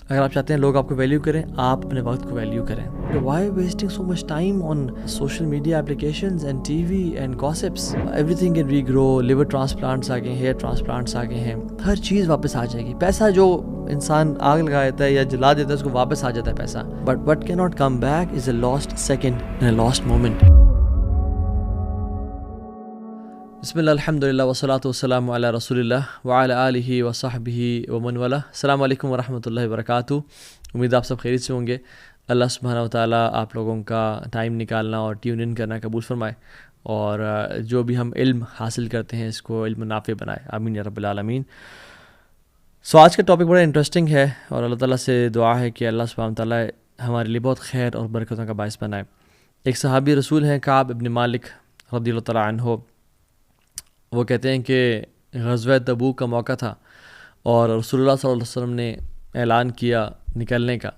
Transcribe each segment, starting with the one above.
اگر آپ چاہتے ہیں لوگ آپ کو ویلیو کریں، آپ اپنے وقت کو ویلیو کریں. Why wasting so much time on social media applications and T V and gossips? Everything can regrow. Liver transplants آ گئے ہیں، ہیئر ٹرانسپلانٹس آ گئے ہیں، ہر چیز واپس آ جائے گی. پیسہ جو انسان آگ لگا دیتا ہے یا جلا دیتا ہے اس کو واپس آ جاتا ہے پیسہ. بٹ وٹ کی not come back is a last second and a last moment. بسم اللہ الحمد للہ والصلاۃ والسلام علی رسول اللہ وعلی آلہ وصحبہ ومن والاه. السلام علیکم ورحمۃ اللہ وبرکاتہ. امید آپ سب خیریت سے ہوں گے. اللہ سبحانہ وتعالیٰ آپ لوگوں کا ٹائم نکالنا اور ٹیون ان کرنا قبول فرمائے، اور جو بھی ہم علم حاصل کرتے ہیں اس کو علم نافع بنائے. آمین یا رب العالمین. آج کا ٹاپک بڑا انٹرسٹنگ ہے، اور اللہ تعالیٰ سے دعا ہے کہ اللہ سبحانہ وتعالیٰ ہمارے لیے بہت خیر اور برکتوں کا باعث بنائے. ایک صحابی رسول ہیں کعب ابن مالک رضی اللہ تعالیٰ عنہ. وہ کہتے ہیں کہ غزوہ تبوک کا موقع تھا اور رسول اللہ صلی اللہ علیہ وسلم نے اعلان کیا نکلنے کا.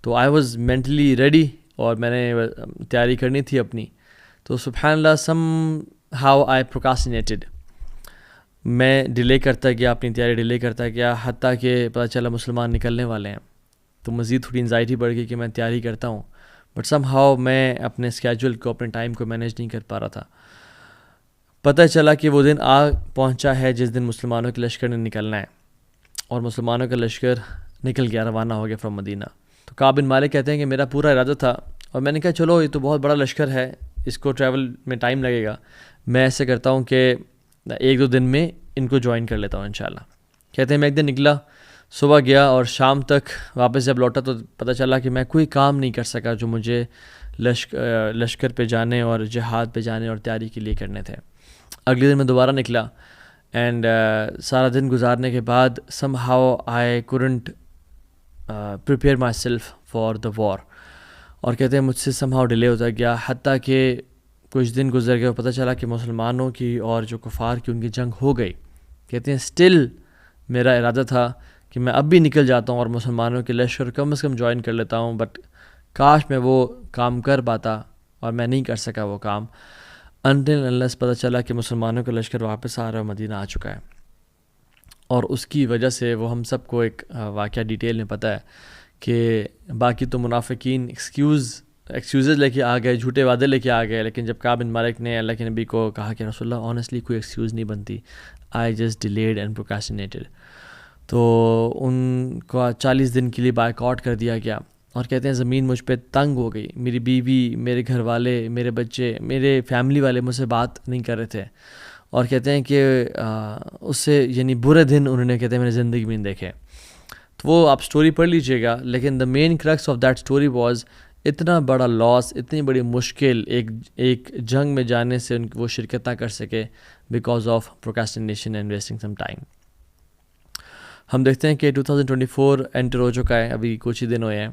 تو آئی واز مینٹلی ریڈی اور میں نے تیاری کرنی تھی اپنی. تو سبحان اللہ سم ہاؤ آئی پروکاسٹینیٹڈ. میں ڈیلے کرتا گیا، اپنی تیاری ڈیلے کرتا گیا، حتیٰ کہ پتہ چلا مسلمان نکلنے والے ہیں. تو مزید تھوڑی انزائٹی بڑھ گئی کہ میں تیاری کرتا ہوں، بٹ سم ہاؤ میں اپنے اسکیجول کو، اپنے ٹائم کو مینیج نہیں کر پا رہا تھا. پتہ چلا کہ وہ دن آ پہنچا ہے جس دن مسلمانوں کے لشکر نے نکلنا ہے، اور مسلمانوں کا لشکر نکل گیا، روانہ ہو گیا فرام مدینہ. تو کعب بن مالک کہتے ہیں کہ میرا پورا ارادہ تھا، اور میں نے کہا چلو یہ تو بہت بڑا لشکر ہے، اس کو ٹریول میں ٹائم لگے گا، میں ایسے کرتا ہوں کہ 1-2 دن میں ان کو جوائن کر لیتا ہوں انشاءاللہ. کہتے ہیں میں ایک دن نکلا، صبح گیا اور شام تک واپس جب لوٹا تو پتہ چلا کہ میں کوئی کام نہیں کر سکا جو مجھے لشکر پہ جانے اور جہاد پہ جانے اور تیاری کے لیے کرنے تھے. اگلے دن میں دوبارہ نکلا، اینڈ سارا دن گزارنے کے بعد some how I couldn't prepare myself for the war. اور کہتے ہیں مجھ سے سم ہاؤ ڈیلے ہوتا گیا، حتیٰ کہ کچھ دن گزر گئے اور پتہ چلا کہ مسلمانوں کی اور جو کفار کی ان کی جنگ ہو گئی. کہتے ہیں اسٹل میرا ارادہ تھا کہ میں اب بھی نکل جاتا ہوں اور مسلمانوں کے لشکر کم از کم جوائن کر لیتا ہوں، بٹ کاش میں وہ کام کر پاتا، اور میں نہیں کر سکا وہ کام. انٹل انلیس پتہ چلا کہ مسلمانوں کا لشکر واپس آ رہا ہے، مدینہ آ چکا ہے. اور اس کی وجہ سے وہ ہم سب کو ایک واقعہ ڈیٹیل میں پتہ ہے کہ باقی تو منافقین ایکسکیوزز لے کے آ گئے، جھوٹے وعدے لے کے آ گئے، لیکن جب کعب بن مالک نے اللہ کے نبی کو کہا کہ رسول اللہ آنیسٹلی کوئی ایکسکیوز نہیں بنتی، آئی جسٹ ڈیلیڈ اینڈ پروکاسٹینیٹڈ، تو ان کو 40 دن کے لیے بائیک آؤٹ کر دیا گیا. اور کہتے ہیں زمین مجھ پہ تنگ ہو گئی، میری بیوی، میرے گھر والے، میرے بچے، میرے فیملی والے مجھ سے بات نہیں کر رہے تھے. اور کہتے ہیں کہ اس سے یعنی برے دن انہوں نے کہتے ہیں میں نے زندگی میں نہیں دیکھے. تو وہ آپ سٹوری پڑھ لیجئے گا، لیکن the main crux of that story was اتنا بڑا لاس، اتنی بڑی مشکل ایک جنگ میں جانے سے ان وہ شرکت نہ کر سکے because of procrastination and wasting some time. ہم دیکھتے ہیں کہ 2024 انٹر ہو چکا ہے، ابھی کچھ ہی دن ہوئے ہیں.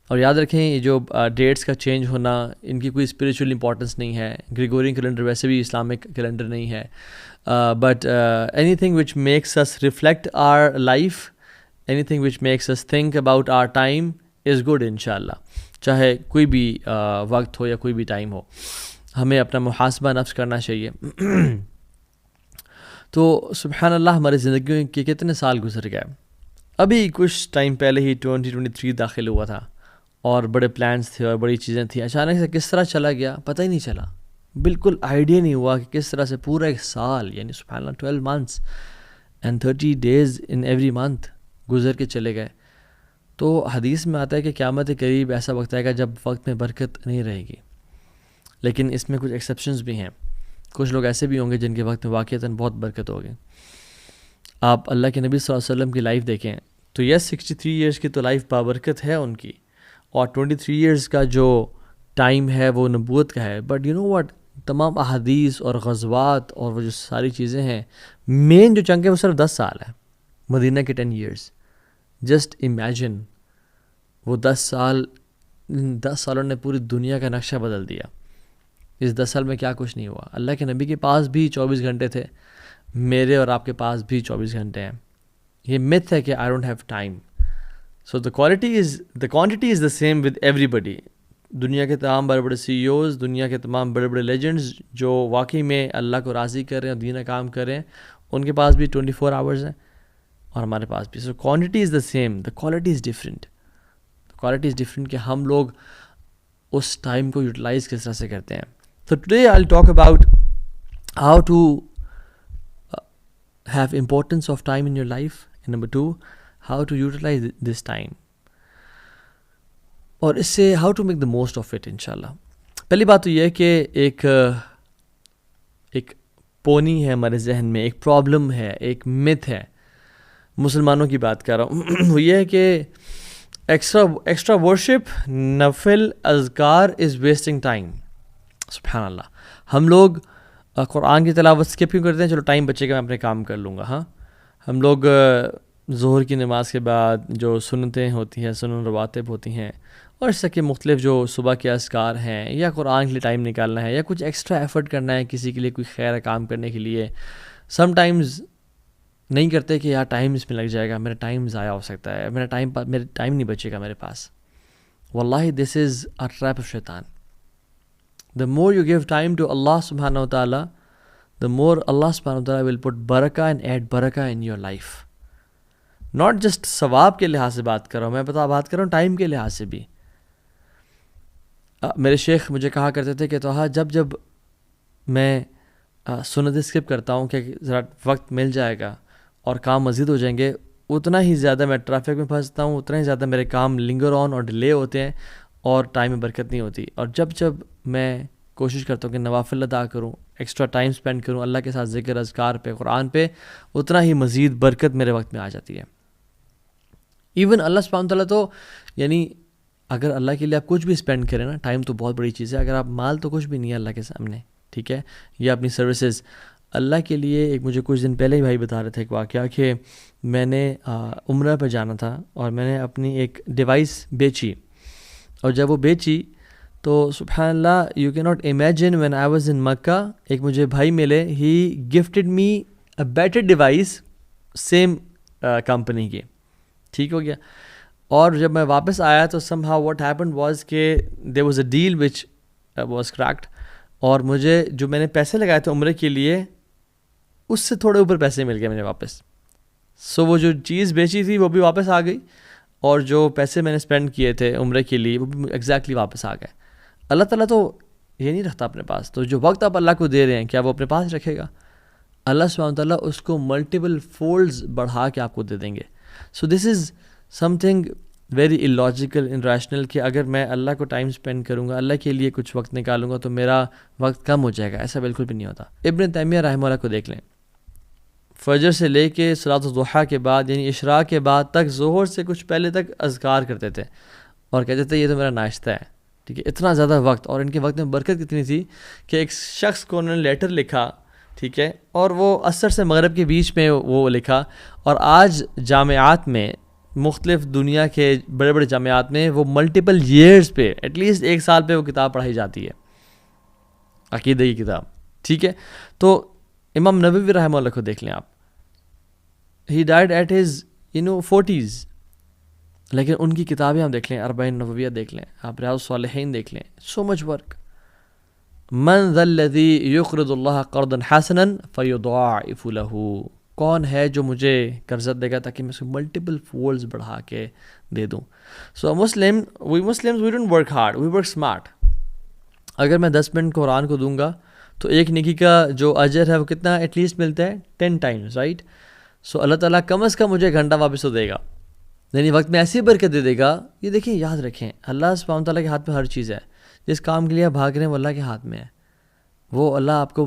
اور یاد رکھیں یہ جو ڈیٹس کا چینج ہونا، ان کی کوئی اسپریچول امپورٹنس نہیں ہے. گریگورین کیلنڈر ویسے بھی اسلامک کیلنڈر نہیں ہے، but anything which makes us reflect our life, anything which makes us think about our time as good انشاءاللہ. چاہے کوئی بھی وقت ہو یا کوئی بھی ٹائم ہو، ہمیں اپنا محاسبہ نفس کرنا چاہیے. تو سبحان اللہ ہماری زندگیوں کے کتنے سال گزر گئے. ابھی کچھ ٹائم پہلے ہی 2023 داخل ہوا تھا، اور بڑے پلانس تھے اور بڑی چیزیں تھیں. اچانک سے کس طرح چلا گیا پتہ ہی نہیں چلا، بالکل آئیڈیا نہیں ہوا کہ کس طرح سے پورا ایک سال، یعنی سبحان اللہ 12 months and 30 days in every month گزر کے چلے گئے. تو حدیث میں آتا ہے کہ قیامت قریب ایسا وقت آئے گا جب وقت میں برکت نہیں رہے گی. لیکن اس میں کچھ ایکسیپشنز بھی ہیں. کچھ لوگ ایسے بھی ہوں گے جن کے وقت میں واقعتاً بہت برکت ہوگی. آپ اللہ کے نبی صلی اللہ علیہ وسلم کی لائف دیکھیں تو یس 63 ایئرس کی تو لائف بابرکت ہے ان کی، اور 23 ایئرس کا جو ٹائم ہے وہ نبوت کا ہے. بٹ یو نو واٹ، تمام احادیث اور غزوات اور وہ جو ساری چیزیں ہیں، مین جو چنک ہے وہ صرف 10 سال ہے. مدینہ کے 10 ایئرس، جسٹ امیجن وہ 10 سالوں نے پوری دنیا کا نقشہ بدل دیا. اس 10 سال میں کیا کچھ نہیں ہوا. اللہ کے نبی کے پاس بھی 24 گھنٹے تھے، میرے اور آپ کے پاس بھی 24 گھنٹے ہیں. یہ myth ہے کہ I don't have time. So the quantity is the same with everybody. دنیا کے تمام بڑے بڑے CEOs، دنیا کے تمام بڑے بڑے لیجنڈز جو واقعی میں اللہ کو راضی کر رہے ہیں اور دین کام کر رہے ہیں، ان کے پاس بھی 24 hours ہیں اور ہمارے پاس بھی. So quantity is the same, the quality is different. Quality is different کہ ہم لوگ اس ٹائم کو یوٹیلائز کس طرح سے کرتے ہیں. So today I'll talk about how to have importance of time in your life, and number 2, how to utilize this time, اور اس سے how to make the most of it انشاءاللہ. پہلی بات تو یہ ہے کہ ایک پونی ہے ہمارے ذہن میں، ایک پرابلم ہے، ایک myth ہے، مسلمانوں کی بات کر رہا ہوں. وہ یہ ہے کہ ایکسٹرا ورشپ، نفل اذکار از ویسٹنگ ٹائم. سبحان اللہ. ہم لوگ قرآن کی تلاوت اسکپ کیوں کرتے ہیں؟ چلو ٹائم بچے گا، میں اپنے کام کر لوں گا. ہاں، ہم لوگ ظہر کی نماز کے بعد جو سنتیں ہوتی ہیں، سنن رواتب ہوتی ہیں، اور اس طرح کے مختلف جو صبح کے اذکار ہیں، یا قرآن کے لیے ٹائم نکالنا ہے، یا کچھ ایکسٹرا ایفرٹ کرنا ہے کسی کے لیے، کوئی خیر کام کرنے کے لیے، سم ٹائمز نہیں کرتے کہ یار ٹائم اس میں لگ جائے گا، میرا ٹائم ضائع ہو سکتا ہے، میرا ٹائم نہیں بچے گا میرے پاس. واللہ دس از اے ٹریپ آف شیطان. The more you give time to Allah subhanahu wa ta'ala, the more Allah subhanahu wa ta'ala will put barakah and add barakah in your life. Not just ثواب کے لحاظ سے بات کر رہا ہوں، میں بات کر رہا ہوں ٹائم کے لحاظ سے بھی. میرے شیخ مجھے کہا کرتے تھے کہ توہا جب میں سنت اسکپ کرتا ہوں کہ ذرا وقت مل جائے گا اور کام مزید ہو جائیں گے، اتنا ہی زیادہ میں ٹریفک میں پھنستا ہوں، اتنا ہی زیادہ میرے کام لنگر آن اور ڈیلے ہوتے ہیں، اور ٹائم میں برکت نہیں ہوتی. اور جب میں کوشش کرتا ہوں کہ نوافل ادا کروں، ایکسٹرا ٹائم سپینڈ کروں اللہ کے ساتھ ذکر اذکار پہ، قرآن پہ، اتنا ہی مزید برکت میرے وقت میں آ جاتی ہے. ایون اللہ سبحانہ تعالیٰ تو یعنی اگر اللہ کے لیے آپ کچھ بھی اسپینڈ کریں نا، ٹائم تو بہت بڑی چیز ہے. اگر آپ مال تو کچھ بھی نہیں ہے اللہ کے سامنے، ٹھیک ہے، یا اپنی سروسز اللہ کے لیے. ایک مجھے کچھ دن پہلے ہی بھائی بتا رہے تھے ایک واقعہ کہ میں نے عمرہ پہ جانا تھا، اور میں نے اپنی ایک ڈیوائس بیچی، اور جب وہ بیچی تو سبحان اللہ you can not imagine when I was in Makkah, ایک مجھے بھائی ملے، he gifted me a better device same company کی. ٹھیک ہو گیا. اور جب میں واپس آیا تو somehow what happened was کہ there was a deal which was cracked, اور مجھے جو میں نے پیسے لگائے تھے عمرے کے لیے، اس سے تھوڑے اوپر پیسے مل گئے مجھے واپس. سو وہ جو چیز بیچی تھی وہ بھی واپس آ گئی، اور جو پیسے میں نے اسپینڈ کیے تھے عمرے کے لیے وہ بھی ایگزیکٹلی واپس آ گئے. اللہ تعالیٰ تو یہ نہیں رکھتا اپنے پاس. تو جو وقت آپ اللہ کو دے رہے ہیں، کیا وہ اپنے پاس رکھے گا؟ اللہ سبحانہ تعالیٰ اس کو ملٹیپل فولڈز بڑھا کے آپ کو دے دیں گے. So this is something very illogical and irrational کہ اگر میں اللہ کو ٹائم اسپینڈ کروں گا، اللہ کے لیے کچھ وقت نکالوں گا تو میرا وقت کم ہو جائے گا. ایسا بالکل بھی نہیں ہوتا. ابن تیمیہ رحمہ اللہ کو دیکھ لیں، فجر سے لے کے صلاۃ الضحیٰ کے بعد یعنی اشراق کے بعد تک، ظہر سے کچھ پہلے تک اذکار کرتے تھے، اور کہتے تھے یہ تو میرا ناشتہ ہے. ٹھیک ہے، اتنا زیادہ وقت. اور ان کے وقت میں برکت کتنی تھی کہ ایک شخص کو انہوں نے لیٹر لکھا، ٹھیک ہے، اور وہ عصر سے مغرب کے بیچ میں وہ لکھا. اور آج جامعات میں، مختلف دنیا کے بڑے بڑے جامعات میں، وہ ملٹیپل ایئرز پہ، ایٹ لیسٹ 1 سال پہ وہ کتاب پڑھائی جاتی ہے، عقیدہ کی کتاب. ٹھیک ہے. تو امام نووی رحمہ اللہ کو دیکھ لیں آپ، ہی ڈائڈ ایٹ ہز 40s، لیکن ان کی کتابیں ہم دیکھ لیں، اربعین نوویہ دیکھ لیں آپ، ریاض الصالحین دیکھ لیں، سو مچ ورک. من ذا الذی یقرض اللہ قرضا حسنا فیضاعف له، کون ہے جو مجھے قرض دے گا تاکہ میں اس کو ملٹیپل فولڈز بڑھا کے دے دوں. So we Muslims we don't work hard, we work smart. اگر میں 10 منٹ قرآن کو دوں گا تو ایک نیکی کا جو اجر ہے وہ کتنا ایٹ لیسٹ ملتا ہے 10 ٹائمز، رائٹ. سو اللہ تعالیٰ کم از کم مجھے گھنٹہ واپس تو دے گا، یعنی وقت میں ایسی برکت دے گا. یہ دیکھیں، یاد رکھیں، اللہ سبحانہ تعالیٰ کے ہاتھ میں ہر چیز ہے. جس کام کے لیے آپ بھاگ رہے ہیں وہ اللہ کے ہاتھ میں ہے. وہ اللہ آپ کو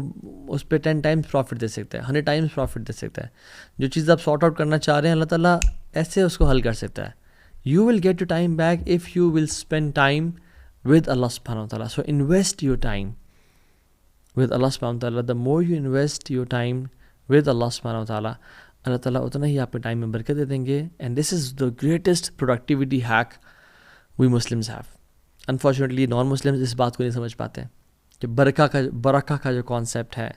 اس پہ 10 ٹائمز پروفٹ دے سکتا ہے، 100 ٹائمز پروفٹ دے سکتا ہے. جو چیز آپ سارٹ آؤٹ کرنا چاہ رہے ہیں اللہ تعالیٰ ایسے اس کو حل کر سکتا ہے. You will get your time back if you will spend time with اللہ سبحانہ و تعالیٰ. So invest your time with اللہ سبحانہ و تعالیٰ. The more you invest your time with اللہ سبحانہ و تعالیٰ، اللہ تعالیٰ اتنا ہی آپ کے ٹائم میں برکت دے دیں گے. And this is the greatest productivity hack we Muslims have. Unfortunately non Muslims اس بات کو نہیں سمجھ پاتے کہ برکہ کا جو کانسیپٹ ہے،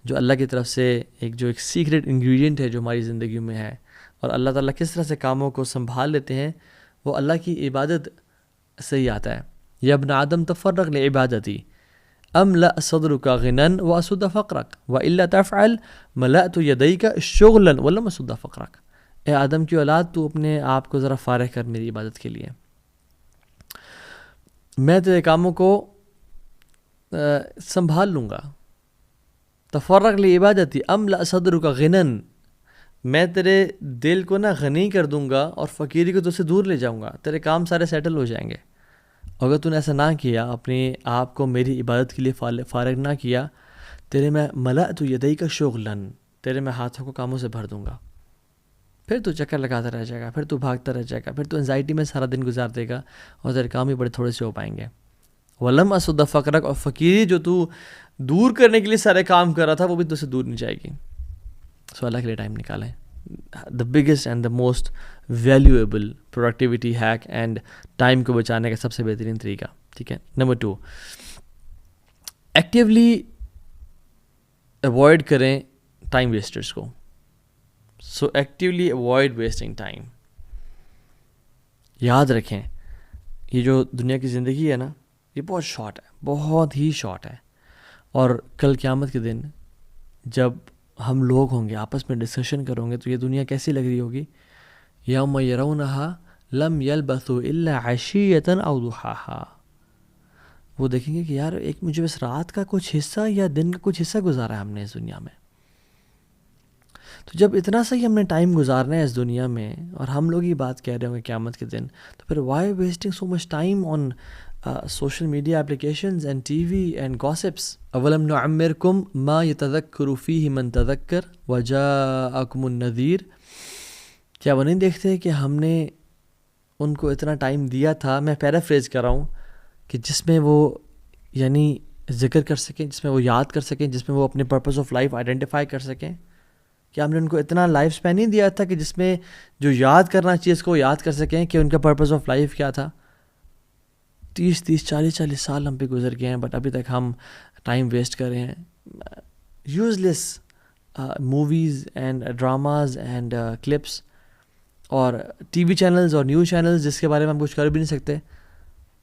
جو اللہ کی طرف سے ایک سیکریٹ انگریڈینٹ ہے جو ہماری زندگی میں ہے، اور اللہ تعالیٰ کس طرح سے کاموں کو سنبھال لیتے ہیں، وہ اللہ کی عبادت سے ہی آتا ہے. یا ابن آدم تفرغ لعبادتی املأ صدرک غنا واسد فقرک والا تفعل ملأت یدیک شغلا ولم اسد فقرک. اے آدم کی اولاد، تو اپنے آپ کو ذرا فارغ کر میری عبادت کے لیے. میں تیرے کاموں کو سنبھال لوں گا. تفرغ لعبادتی املأ صدرک غنن، میں تیرے دل کو نا غنی کر دوں گا اور فقیری کو تجھ سے دور لے جاؤں گا. تیرے کام سارے سیٹل ہو جائیں گے. اگر تو نے ایسا نہ کیا، اپنے آپ کو میری عبادت کے لیے فارغ نہ کیا، تیرے میں ملأت یدیک شغلاً، تیرے میں ہاتھوں کو کاموں سے بھر دوں گا. پھر تو چکر لگاتا رہ جائے گا، پھر تو بھاگتا رہ جائے گا، پھر تو انزائٹی میں سارا دن گزار دے گا اور تیرے کام بھی بڑے تھوڑے سے ہو پائیں گے. ولم اسد فقرک، اور فقیری جو تو دور کرنے کے لیے سارے کام کر رہا تھا وہ بھی تجھ سے دور نہیں جائے گی. سو اللہ کے لیے ٹائم نکالیں. The biggest and the most valuable productivity hack and time کو بچانے کا سب سے بہترین طریقہ. ٹھیک ہے. نمبر 2، ایکٹیولی اوائڈ کریں ٹائم ویسٹرس کو. سو ایکٹیولی اوائڈ ویسٹنگ ٹائم. یاد رکھیں یہ جو دنیا کی زندگی ہے نا، یہ بہت شارٹ ہے، بہت ہی شارٹ ہے. اور کل قیامت کے دن جب ہم لوگ ہوں گے آپس میں ڈسکشن کروں گے تو یہ دنیا کیسی لگ رہی ہوگی. یوم یرونہا لم یلبثوا الا عشیۃ او ضحاہا. وہ دیکھیں گے کہ یار ایک مجھے بس رات کا کچھ حصہ یا دن کا کچھ حصہ گزارا ہے ہم نے اس دنیا میں. تو جب اتنا سا ہی ہم نے ٹائم گزارنا ہے اس دنیا میں اور ہم لوگ یہ بات کہہ رہے ہوں گے قیامت کے دن، تو پھر why wasting so much time on social media applications and TV and gossips. اولم نعمرکم ما یتذکر فیہ من تذکر وجاءکم النذیر. کیا وہ نہیں دیکھتے کہ ہم نے ان کو اتنا ٹائم دیا تھا، میں پیرافریز کر رہا ہوں، کہ جس میں وہ یعنی ذکر کر سکیں، جس میں وہ یاد کر سکیں، جس میں وہ اپنے پرپز آف لائف آئیڈینٹیفائی کر سکیں. کیا ہم نے ان کو اتنا لائف اسپین نہیں دیا تھا کہ جس میں جو یاد کرنا چاہیے اس کو یاد کر سکیں کہ ان کا پرپز آف لائف کیا تھا. 30-40 سال ہم پہ گزر گئے ہیں، بٹ ابھی تک ہم ٹائم ویسٹ کر رہے ہیں use less movies and dramas and clips اور ٹی وی چینلز اور نیوز چینلز جس کے بارے میں ہم کچھ کر بھی نہیں سکتے.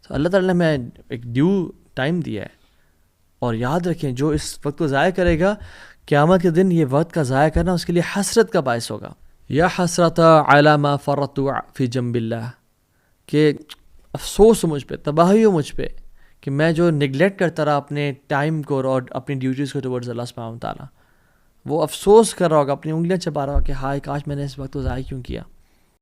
تو اللہ تعالیٰ نے ہمیں ایک ڈیو ٹائم دیا ہے. اور یاد رکھیں جو اس وقت کو ضائع کرے گا قیامت کے دن یہ وقت کا ضائع کرنا اس کے لیے حسرت کا باعث ہوگا. یا حسرت علی ما فرطت فی جنب اللہ، کہ افسوس ہو مجھ پہ، تباہی ہو مجھ پہ کہ میں جو نگلیکٹ کرتا رہا اپنے ٹائم کو اور اپنی ڈیوٹیز کو ٹورڈز اللہ سبحانہ و تعالیٰ. وہ افسوس کر رہا ہوگا، اپنی انگلیاں چبا رہا ہوگا کہ ہائے کاش میں نے اس وقت کو ضائع کیوں کیا.